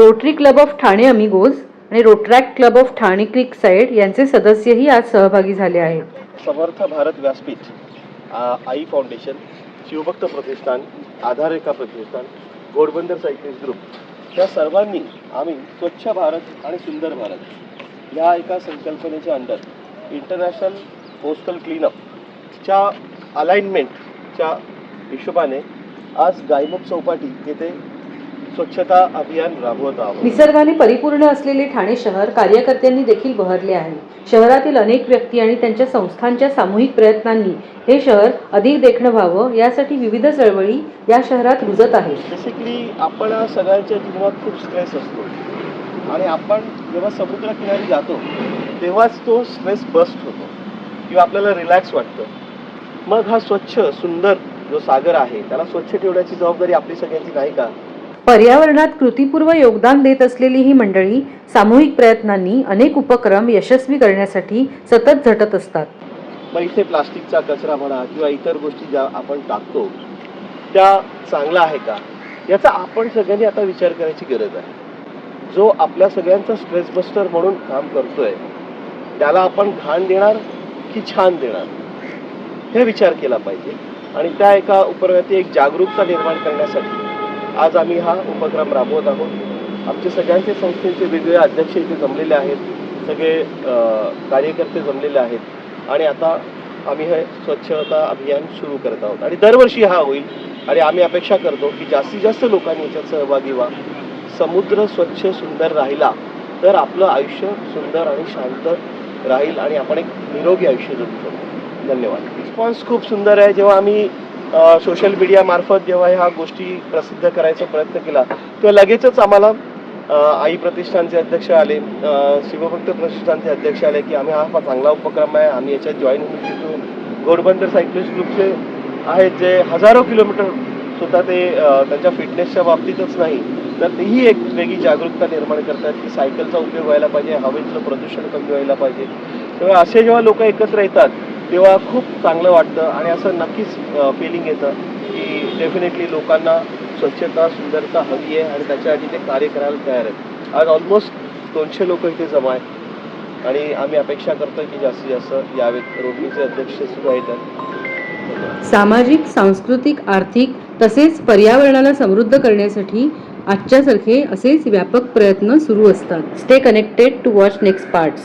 Rotary club of Thane अमिगोज आणि Rotaract club of Thane creek side यांचे सदस्यही आज सहभागी झाले आहेत. समर्थ भारत व्यासपीठ, आई फाउंडेशन, शिवभक्त प्रतिष्ठान, आधारेखा प्रतिष्ठान, घोडबंदर सायकलिस्ट ग्रुप या सर्वांनी आम्ही स्वच्छ भारत आणि सुंदर भारत या एका संकल्पनेच्या अंडर इंटरनॅशनल कोस्टल क्लीनअपच्या अलाइनमेंटच्या हिशोबाने आज गायमुख चौपाटी येथे स्वच्छता अभियान राबवत आहोत. निसर्गाने परिपूर्ण असलेले ठाणे शहर कार्यकर्त्यांनी देखील बहरले आहे. शहरातील अनेक व्यक्ती आणि त्यांच्या संस्थांच्या सामूहिक प्रयत्नांनी हे शहर अधिक देखणं व्हावं यासाठी विविध चळवळी या शहरात रुजत आहेत. बेसिकली आपण सगळ्यांच्या जीवनात खूप स्ट्रेस असतो आणि आपण जेव्हा समुद्रकिनारी जातो तेव्हाच तो स्ट्रेस बस्ट होतो किंवा आपल्याला रिलॅक्स वाटतं. मग हा स्वच्छ सुंदर जो सागर आहे त्याला स्वच्छ ठेवण्याची जबाबदारी आपली सगळ्यांची नाही का? पर्यावरणात कृतीपूर्व योगदान देत असलेली ही मंडळी सामूहिक प्रयत्नांनी अनेक उपक्रम यशस्वी करण्यासाठी सतत झटत असतात. मग इथे प्लास्टिकचा कचरा म्हणा किंवा इतर गोष्टी ज्या आपण टाकतो त्या चांगला आहे का याचा आपण सगळ्यांनी आता विचार करायची गरज आहे. जो आपल्या सगळ्यांचा स्ट्रेस बस्टर म्हणून काम करतोय त्याला आपण घाण देणार की छान देणार हे विचार केला पाहिजे. आणि त्या एका उपक्रमाची एक जागरूकता निर्माण करण्यासाठी आज आम्ही हा उपक्रम राबवत आहोत. आमचे सगळ्यांचे संस्थेचे वेगवेगळे अध्यक्ष इथे जमलेले आहेत, सगळे कार्यकर्ते जमलेले आहेत आणि आता आम्ही हे स्वच्छता अभियान सुरू करत आहोत आणि दरवर्षी हा होईल आणि आम्ही अपेक्षा करतो की जास्तीत जास्त लोकांनी याच्यात सहभागी व्हा. समुद्र स्वच्छ सुंदर राहिला तर आपलं आयुष्य सुंदर आणि शांत राहील आणि आपण एक निरोगी आयुष्य जगू शकतो. धन्यवाद. रिस्पॉन्स खूप सुंदर आहे. जेव्हा आम्ही सोशल मीडिया मार्फत जेव्हा ह्या गोष्टी प्रसिद्ध करायचा प्रयत्न केला तेव्हा लगेचच आम्हाला आई प्रतिष्ठानचे अध्यक्ष आले, शिवभक्त प्रतिष्ठानचे अध्यक्ष आले की आम्ही हा चांगला उपक्रम आहे, आम्ही याच्यात जॉईन होऊ इच्छितो. घोडबंदर सायकलिस्ट ग्रुपचे आहेत जे हजारो किलोमीटर स्वतः ते त्यांच्या फिटनेसच्या बाबतीतच नाही तर तेही एक वेगळी जागरूकता निर्माण करतात की सायकलचा उपयोग व्हायला पाहिजे, हवेचं प्रदूषण कमी व्हायला पाहिजे. तेव्हा असे जेव्हा लोक एकत्र येतात तेव्हा खूप चांगलं वाटतं आणि असं नक्कीच फिलिंग येतं की डेफिनेटली लोकांना स्वच्छता सुंदरता हवी आहे आणि त्याच्यासाठी ते कार्य करायला तयार आहेत. आज ऑलमोस्ट 200 लोक इथे जमा आहेत आणि आम्ही अपेक्षा करतो की जास्तीत जास्त यावेत. रोटरीचे अध्यक्ष सुद्धा येतात. सामाजिक, सांस्कृतिक, आर्थिक तसेच पर्यावरणाला समृद्ध करण्यासाठी आजच्यासारखे असेच व्यापक प्रयत्न सुरू असतात. Stay connected to watch next parts.